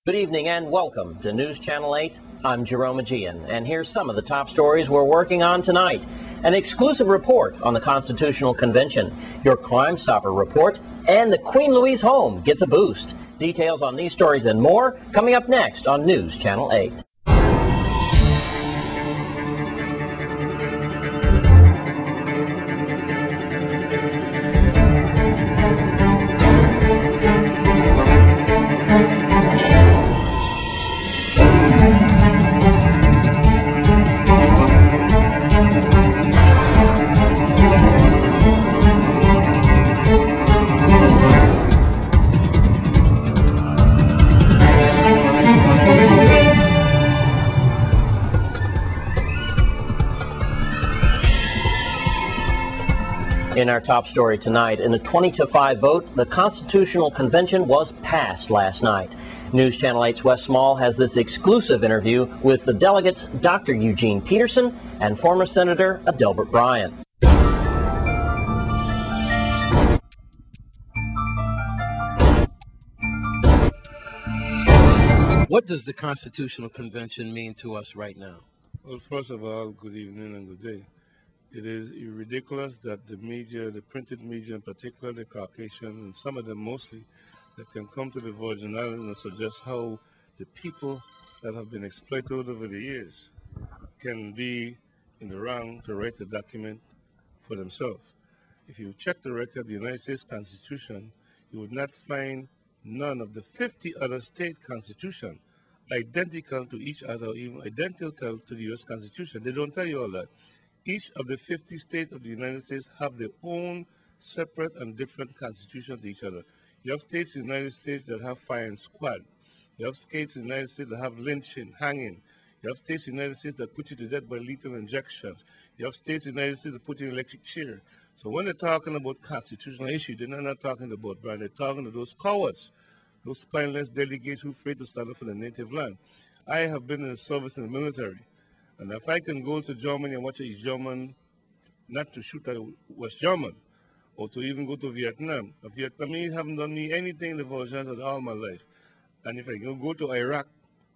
Good evening and welcome to News Channel 8. I'm Jerome Aegean, and here's some of the top stories we're working on tonight. An exclusive report on the Constitutional Convention, your Crime Stopper report, and the Queen Louise home gets a boost. Details on these stories and more coming up next on News Channel 8. In our top story tonight, in a 20-5 vote, the Constitutional Convention was passed last night. News Channel 8's Wes Small has this exclusive interview with the delegates Dr. Eugene Peterson and former Senator Adelbert Bryant. What does the Constitutional Convention mean to us right now? Well, first of all, good evening and good day. It is ridiculous that the media, the printed media in particular, the Caucasian, and some of them mostly, that can come to the Virgin Islands and suggest how the people that have been exploited over the years can be in the wrong to write a document for themselves. If you check the record of the United States Constitution, you would not find none of the 50 other state constitutions identical to each other, or even identical to the U.S. Constitution. They don't tell you all that. Each of the 50 states of the United States have their own separate and different constitution to each other. You have states in the United States that have firing squad. You have states in the United States that have lynching, hanging. You have states in the United States that put you to death by lethal injections. You have states in the United States that put you in electric chair. So when they're talking about constitutional issues, they're not talking about Brian. They're talking to those cowards, those spineless delegates who afraid to stand up for the native land. I have been in the service in the military. And if I can go to Germany and watch a German, not to shoot at West German, or to even go to Vietnam. A Vietnamese haven't done me anything in the Virgins at all my life. And if I can go to Iraq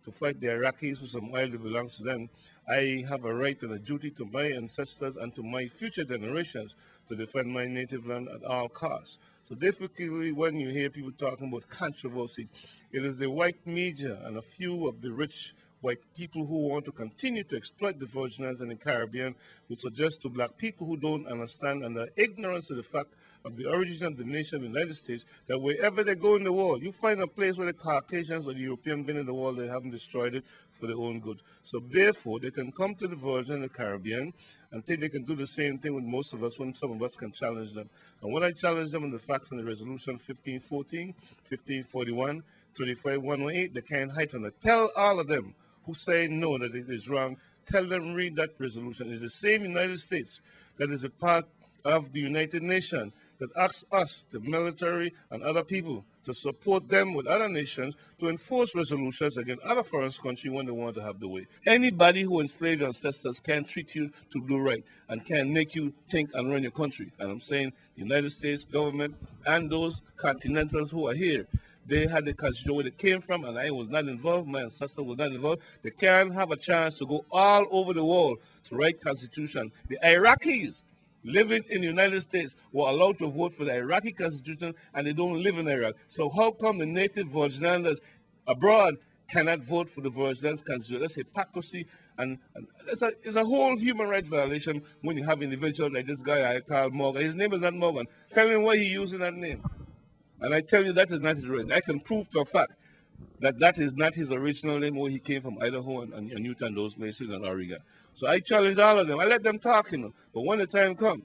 to fight the Iraqis for some oil that belongs to them, I have a right and a duty to my ancestors and to my future generations to defend my native land at all costs. So difficultly when you hear people talking about controversy, it is the white media and a few of the rich white people who want to continue to exploit the Virgin Islands and the Caribbean, who suggest to black people who don't understand and are ignorant to the fact of the origin of the nation of the United States, that wherever they go in the world, you find a place where the Caucasians or the Europeans been in the world, they haven't destroyed it for their own good. So therefore, they can come to the Virgin and the Caribbean and think they can do the same thing with most of us when some of us can challenge them. And when I challenge them on the facts in the resolution 1514, 1541, 35118, they can't hide from it. Tell all of them who say no, that it is wrong, tell them read that resolution. It's the same United States that is a part of the United Nations that asks us, the military and other people, to support them with other nations to enforce resolutions against other foreign countries when they want to have the way. Anybody who enslaved your ancestors can treat you to do right and can make you think and run your country. And I'm saying the United States government and those continentals who are here, they had the constitution where they came from, and I was not involved, my ancestor was not involved. They can't have a chance to go all over the world to write constitution. The Iraqis living in the United States were allowed to vote for the Iraqi constitution, and they don't live in Iraq. So how come the native Virgin Islanders abroad cannot vote for the Virgin Islands constitution? That's hypocrisy, and it's a whole human rights violation when you have individuals like this guy I call Morgan. His name is not Morgan. Tell me why he's using that name. And I tell you that is not his original. I can prove to a fact that that is not his original name where he came from, Idaho and Utah and those places and Oregon. So I challenge all of them. I let them talk, you know. But when the time comes,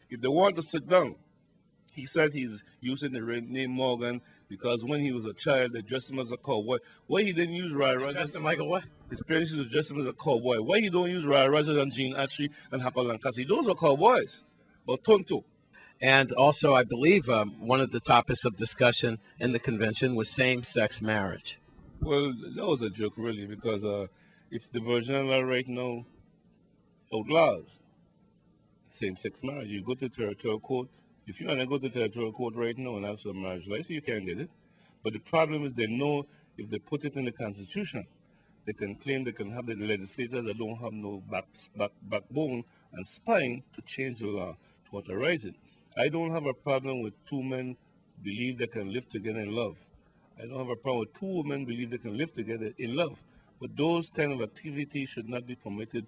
if they want to sit down, he said he's using the name Morgan because when he was a child, they dressed him as a cowboy. Why he didn't use Roy Rogers? Dressed him like a what? His parents used to dress him as a cowboy. Why he don't use Roy Rogers and Gene Autry and Hapa Lancassi? Those were cowboys. Or Tonto. And also, I believe one of the topics of discussion in the convention was same-sex marriage. Well, that was a joke, really, because if the Virgin Islands right now outlaws same-sex marriage, you go to territorial court. If you want to go to territorial court right now and have some marriage license, you can't get it. But the problem is they know if they put it in the Constitution, they can claim they can have the legislators that don't have no backbone and spine to change the law to authorize it. I don't have a problem with two men believe they can live together in love. I don't have a problem with two women believe they can live together in love. But those kind of activities should not be permitted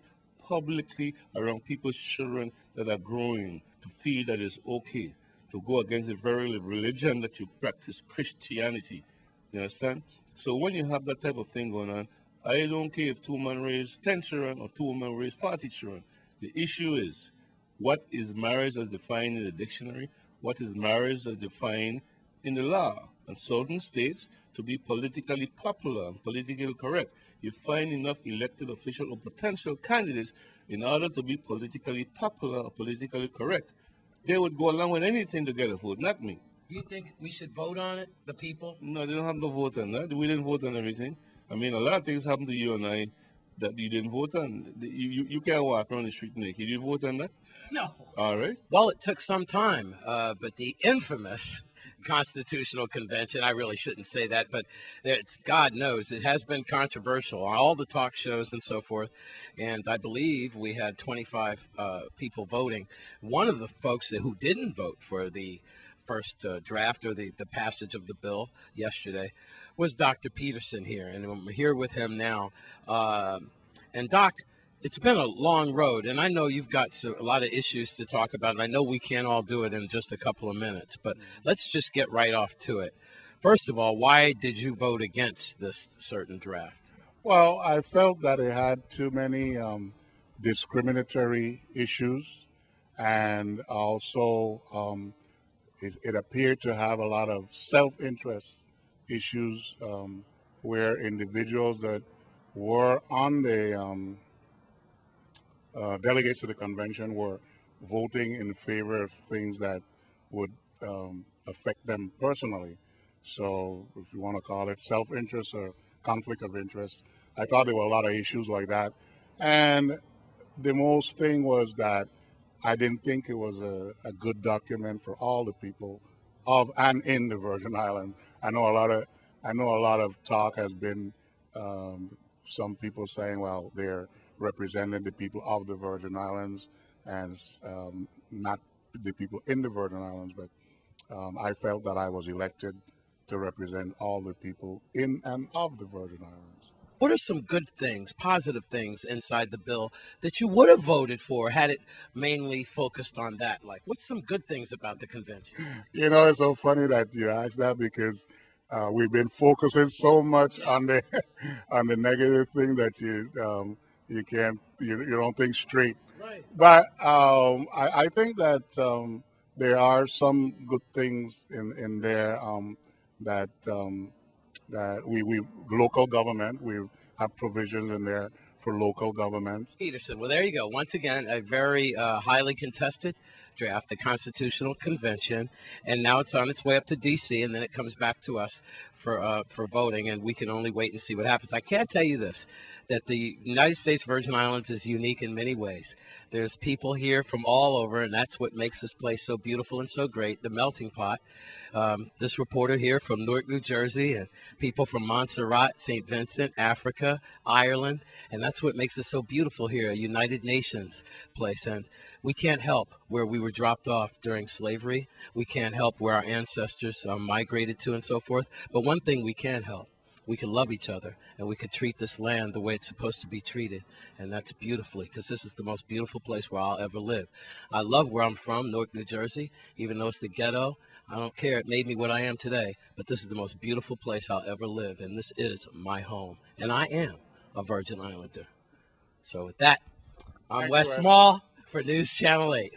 publicly around people's children that are growing to feel that it's okay to go against the very religion that you practice, Christianity. You understand? So when you have that type of thing going on, I don't care if two men raise 10 children or two women raise 40 children. The issue is, what is marriage as defined in the dictionary? What is marriage as defined in the law? And certain states, to be politically popular and politically correct, you find enough elected official or potential candidates in order to be politically popular or politically correct. They would go along with anything to get a vote, not me. Do you think we should vote on it, the people? No, they don't have no vote on that. We didn't vote on everything. I mean, a lot of things happened to you and I that you didn't vote on. You can't walk around the street naked. Did you vote on that? No. All right. Well, it took some time, but the infamous Constitutional Convention, I really shouldn't say that, but it's, God knows, it has been controversial on all the talk shows and so forth. And I believe we had 25 people voting. One of the folks who didn't vote for the first draft or the passage of the bill yesterday was Dr. Peterson here, and I'm here with him now. And Doc, it's been a long road, and I know you've got a lot of issues to talk about, and I know we can't all do it in just a couple of minutes, but let's just get right off to it. First of all, why did you vote against this certain draft? Well, I felt that it had too many discriminatory issues, and also it appeared to have a lot of self-interest issues where individuals that were on the delegates to the convention were voting in favor of things that would affect them personally. So if you want to call it self-interest or conflict of interest, I thought there were a lot of issues like that. And the most thing was that I didn't think it was a good document for all the people of and in the Virgin Islands. I know a lot of talk has been some people saying, well, they're representing the people of the Virgin Islands and not the people in the Virgin Islands, but I felt that I was elected to represent all the people in and of the Virgin Islands. What are some good things, positive things inside the bill that you would have voted for had it mainly focused on that? Like, what's some good things about the convention? You know, it's so funny that you asked that because we've been focusing so much on the on the negative thing that you don't think straight. Right. But I think that there are some good things in there that we local government, we have provisions in there for local government. Peterson, well, there you go. Once again, a very highly contested draft, the Constitutional Convention, and now it's on its way up to D.C., and then it comes back to us for voting, and we can only wait and see what happens. I can tell you this, that the United States Virgin Islands is unique in many ways. There's people here from all over, and that's what makes this place so beautiful and so great, the melting pot. This reporter here from Newark, New Jersey, and people from Montserrat, St. Vincent, Africa, Ireland, and that's what makes it so beautiful here, a United Nations place. And we can't help where we were dropped off during slavery. We can't help where our ancestors migrated to and so forth. But one thing we can help, we can love each other, and we can treat this land the way it's supposed to be treated. And that's beautifully, because this is the most beautiful place where I'll ever live. I love where I'm from, Newark, New Jersey, even though it's the ghetto. I don't care. It made me what I am today. But this is the most beautiful place I'll ever live, and this is my home. And I am a Virgin Islander. So with that, I'm Wes Small for News Channel 8.